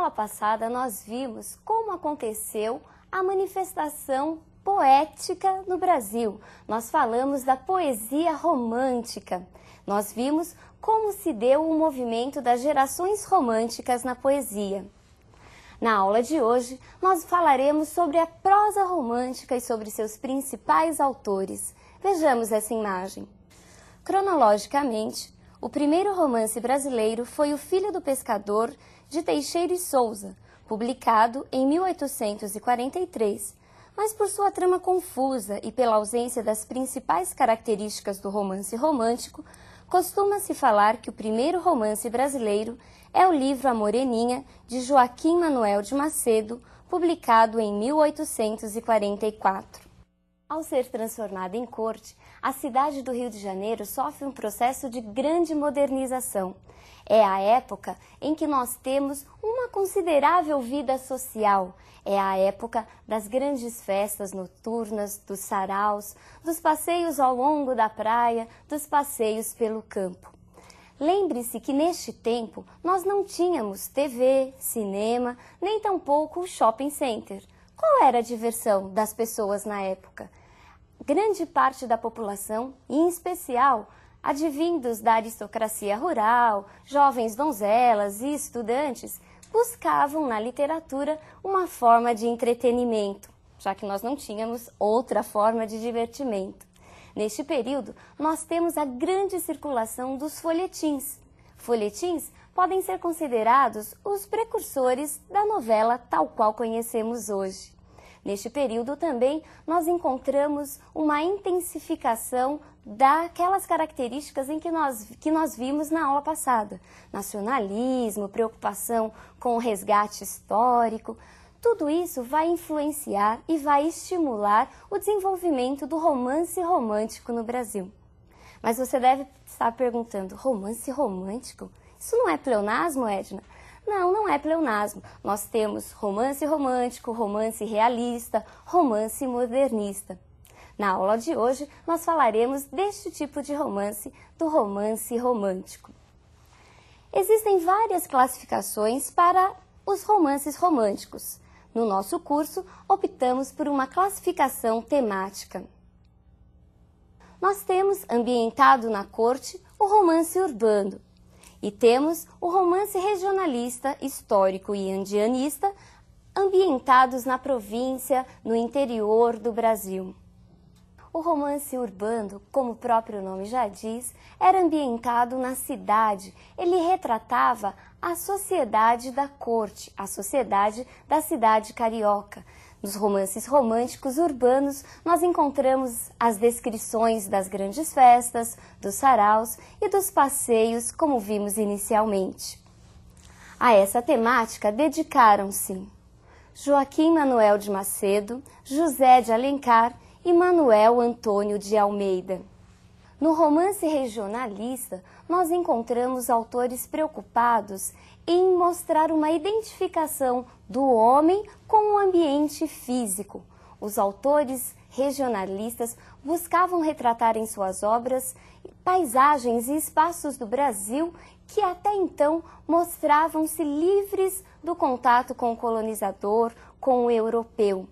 aula passada, nós vimos como aconteceu a manifestação poética no Brasil. Nós falamos da poesia romântica. Nós vimos como se deu o movimento das gerações românticas na poesia. Na aula de hoje, nós falaremos sobre a prosa romântica e sobre seus principais autores. Vejamos essa imagem. Cronologicamente, o primeiro romance brasileiro foi O Filho do Pescador, de Teixeira e Souza, publicado em 1843, mas por sua trama confusa e pela ausência das principais características do romance romântico, costuma-se falar que o primeiro romance brasileiro é o livro A Moreninha, de Joaquim Manuel de Macedo, publicado em 1844. Ao ser transformada em corte, a cidade do Rio de Janeiro sofre um processo de grande modernização. É a época em que nós temos uma considerável vida social. É a época das grandes festas noturnas, dos saraus, dos passeios ao longo da praia, dos passeios pelo campo. Lembre-se que neste tempo nós não tínhamos TV, cinema, nem tampouco o shopping center. Qual era a diversão das pessoas na época? Grande parte da população, e em especial advindos da aristocracia rural, jovens donzelas e estudantes, buscavam na literatura uma forma de entretenimento, já que nós não tínhamos outra forma de divertimento. Neste período, nós temos a grande circulação dos folhetins. Folhetins podem ser considerados os precursores da novela tal qual conhecemos hoje. Neste período também nós encontramos uma intensificação daquelas características que nós vimos na aula passada. Nacionalismo, preocupação com o resgate histórico. Tudo isso vai influenciar e vai estimular o desenvolvimento do romance romântico no Brasil. Mas você deve estar perguntando, romance romântico? Isso não é pleonasmo, Edna? Não, não é pleonasmo. Nós temos romance romântico, romance realista, romance modernista. Na aula de hoje, nós falaremos deste tipo de romance, do romance romântico. Existem várias classificações para os romances românticos. No nosso curso, optamos por uma classificação temática. Nós temos, ambientado na corte, o romance urbano. E temos o romance regionalista, histórico e indianista, ambientados na província, no interior do Brasil. O romance urbano, como o próprio nome já diz, era ambientado na cidade. Ele retratava a sociedade da corte, a sociedade da cidade carioca. Nos romances românticos urbanos, nós encontramos as descrições das grandes festas, dos saraus e dos passeios, como vimos inicialmente. A essa temática dedicaram-se Joaquim Manuel de Macedo, José de Alencar e Manuel Antônio de Almeida. No romance regionalista, nós encontramos autores preocupados em mostrar uma identificação do homem com o ambiente físico. Os autores regionalistas buscavam retratar em suas obras paisagens e espaços do Brasil que até então mostravam-se livres do contato com o colonizador, com o europeu.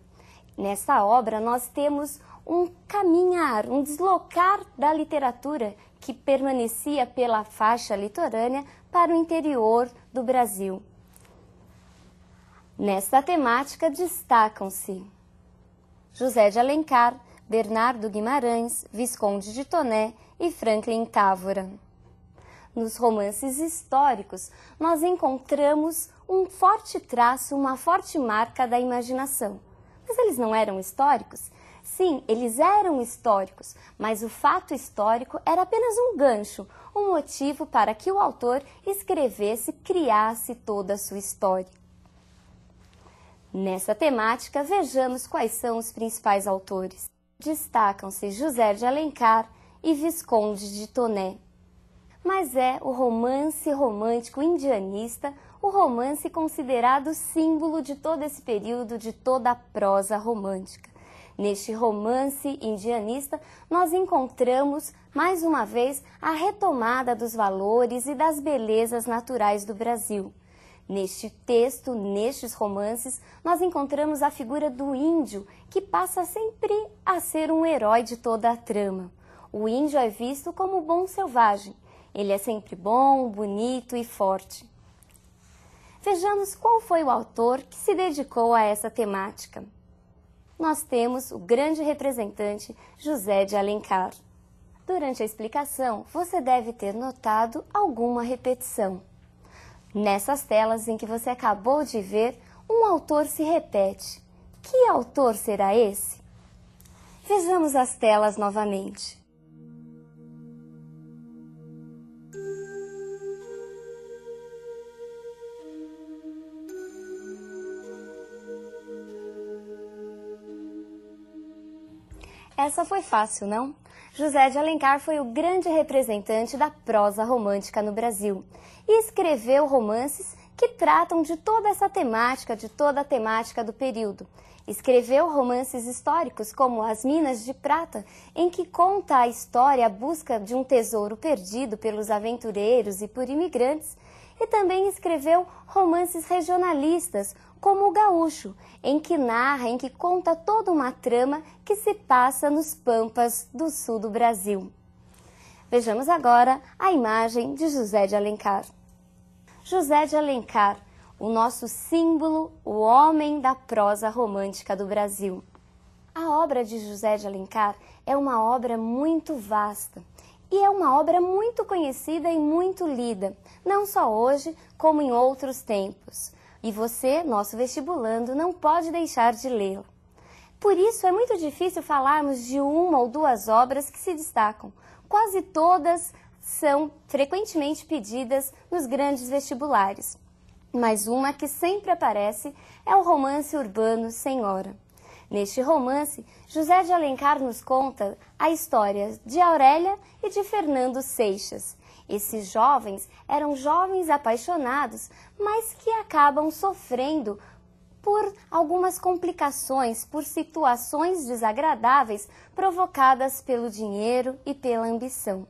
Nessa obra nós temos um caminhar, um deslocar da literatura que permanecia pela faixa litorânea para o interior do Brasil. Nesta temática destacam-se José de Alencar, Bernardo Guimarães, Visconde de Toné e Franklin Távora. Nos romances históricos, nós encontramos um forte traço, uma forte marca da imaginação. Mas eles não eram históricos? Sim, eles eram históricos, mas o fato histórico era apenas um gancho, um motivo para que o autor escrevesse, criasse toda a sua história. Nessa temática, vejamos quais são os principais autores. Destacam-se José de Alencar e Visconde de Toné. Mas é o romance romântico indianista, o romance considerado símbolo de todo esse período, de toda a prosa romântica. Neste romance indianista, nós encontramos, mais uma vez, a retomada dos valores e das belezas naturais do Brasil. Neste texto, nestes romances, nós encontramos a figura do índio, que passa sempre a ser um herói de toda a trama. O índio é visto como bom selvagem. Ele é sempre bom, bonito e forte. Vejamos qual foi o autor que se dedicou a essa temática. Nós temos o grande representante José de Alencar. Durante a explicação, você deve ter notado alguma repetição. Nessas telas em que você acabou de ver, um autor se repete. Que autor será esse? Vejamos as telas novamente. Essa foi fácil, não? José de Alencar foi o grande representante da prosa romântica no Brasil e escreveu romances que tratam de toda essa temática, de toda a temática do período. Escreveu romances históricos como As Minas de Prata, em que conta a história, a busca de um tesouro perdido pelos aventureiros e por imigrantes, e também escreveu romances regionalistas, como O Gaúcho, em que narra, em que conta toda uma trama que se passa nos pampas do sul do Brasil. Vejamos agora a imagem de José de Alencar. José de Alencar, o nosso símbolo, o homem da prosa romântica do Brasil. A obra de José de Alencar é uma obra muito vasta e é uma obra muito conhecida e muito lida, não só hoje, como em outros tempos. E você, nosso vestibulando, não pode deixar de lê-la. Por isso, é muito difícil falarmos de uma ou duas obras que se destacam. Quase todas são frequentemente pedidas nos grandes vestibulares. Mas uma que sempre aparece é o romance urbano Senhora. Neste romance, José de Alencar nos conta a história de Aurélia e de Fernando Seixas. Esses jovens eram jovens apaixonados, mas que acabam sofrendo por algumas complicações, por situações desagradáveis provocadas pelo dinheiro e pela ambição.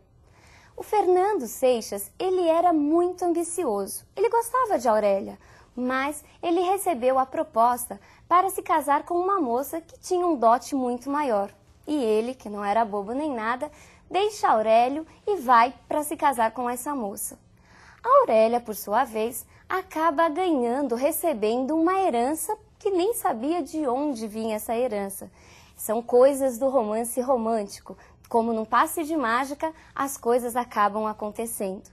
O Fernando Seixas, ele era muito ambicioso. Ele gostava de Aurélia, mas ele recebeu a proposta para se casar com uma moça que tinha um dote muito maior. E ele, que não era bobo nem nada, deixa Aurélio e vai para se casar com essa moça. A Aurélia, por sua vez, acaba recebendo uma herança que nem sabia de onde vinha essa herança. São coisas do romance romântico. Como num passe de mágica, as coisas acabam acontecendo.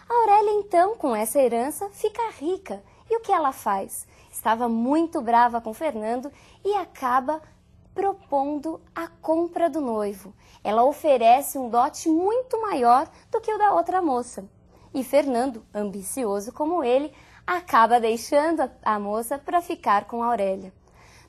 A Aurélia, então, com essa herança, fica rica. E o que ela faz? Estava muito brava com Fernando e acaba propondo a compra do noivo. Ela oferece um dote muito maior do que o da outra moça. E Fernando, ambicioso como ele, acaba deixando a moça para ficar com Aurélia.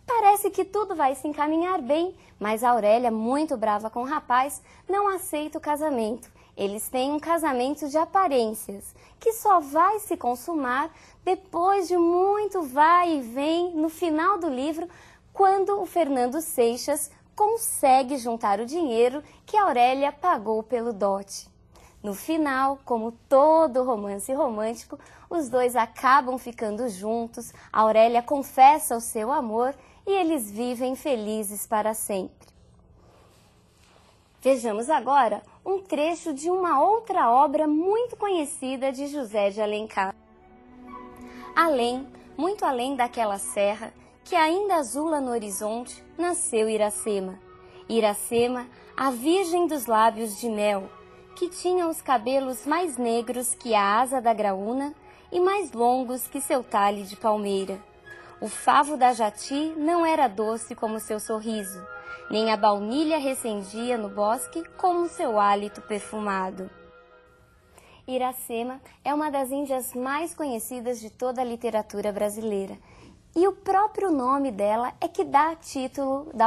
Parece que tudo vai se encaminhar bem, mas a Aurélia, muito brava com o rapaz, não aceita o casamento. Eles têm um casamento de aparências, que só vai se consumar depois de muito vai e vem no final do livro, quando o Fernando Seixas consegue juntar o dinheiro que a Aurélia pagou pelo dote. No final, como todo romance romântico, os dois acabam ficando juntos, a Aurélia confessa o seu amor e eles vivem felizes para sempre. Vejamos agora um trecho de uma outra obra muito conhecida de José de Alencar. Muito além daquela serra, que ainda azula no horizonte, nasceu Iracema. Iracema, a virgem dos lábios de mel, que tinha os cabelos mais negros que a asa da graúna e mais longos que seu talhe de palmeira. O favo da jati não era doce como seu sorriso, nem a baunilha recendia no bosque como seu hálito perfumado. Iracema é uma das índias mais conhecidas de toda a literatura brasileira. E o próprio nome dela é que dá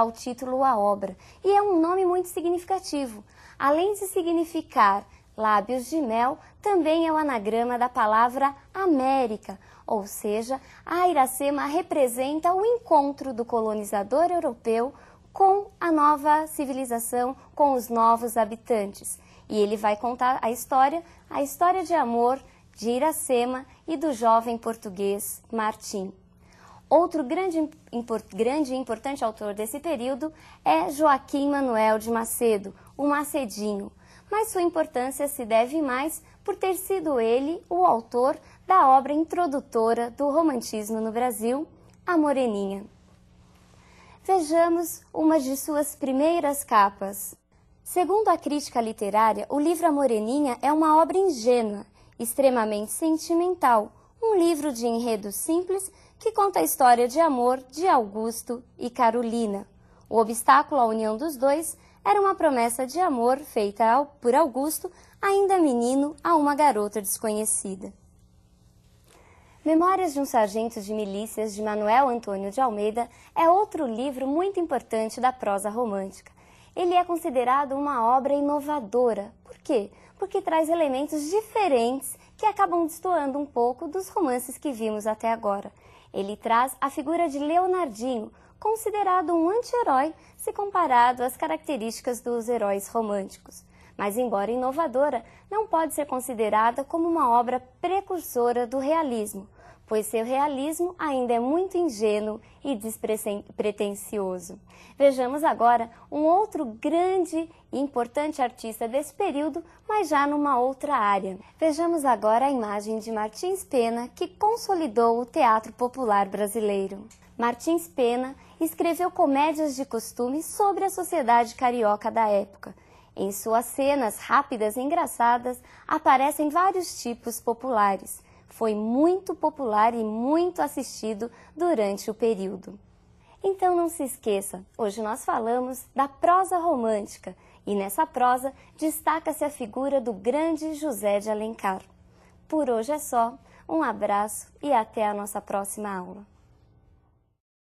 o título à obra. E é um nome muito significativo. Além de significar lábios de mel, também é o anagrama da palavra América, ou seja, a Iracema representa o encontro do colonizador europeu com a nova civilização, com os novos habitantes. E ele vai contar a história de amor de Iracema e do jovem português Martim. Outro grande e importante autor desse período é Joaquim Manuel de Macedo, o Macedinho, mas sua importância se deve mais por ter sido ele o autor da obra introdutora do romantismo no Brasil, A Moreninha. Vejamos uma de suas primeiras capas. Segundo a crítica literária, o livro A Moreninha é uma obra ingênua, extremamente sentimental, um livro de enredo simples que conta a história de amor de Augusto e Carolina. O obstáculo à união dos dois era uma promessa de amor feita por Augusto, ainda menino, a uma garota desconhecida. Memórias de um Sargento de Milícias, de Manuel Antônio de Almeida, é outro livro muito importante da prosa romântica. Ele é considerado uma obra inovadora. Por quê? Porque traz elementos diferentes que acabam destoando um pouco dos romances que vimos até agora. Ele traz a figura de Leonardinho, considerado um anti-herói se comparado às características dos heróis românticos. Mas, embora inovadora, não pode ser considerada como uma obra precursora do realismo, pois seu realismo ainda é muito ingênuo e despretensioso. Vejamos agora um outro grande e importante artista desse período, mas já numa outra área. Vejamos agora a imagem de Martins Pena, que consolidou o teatro popular brasileiro. Martins Pena escreveu comédias de costume sobre a sociedade carioca da época. Em suas cenas rápidas e engraçadas aparecem vários tipos populares. Foi muito popular e muito assistido durante o período. Então não se esqueça, hoje nós falamos da prosa romântica e nessa prosa destaca-se a figura do grande José de Alencar. Por hoje é só, um abraço e até a nossa próxima aula.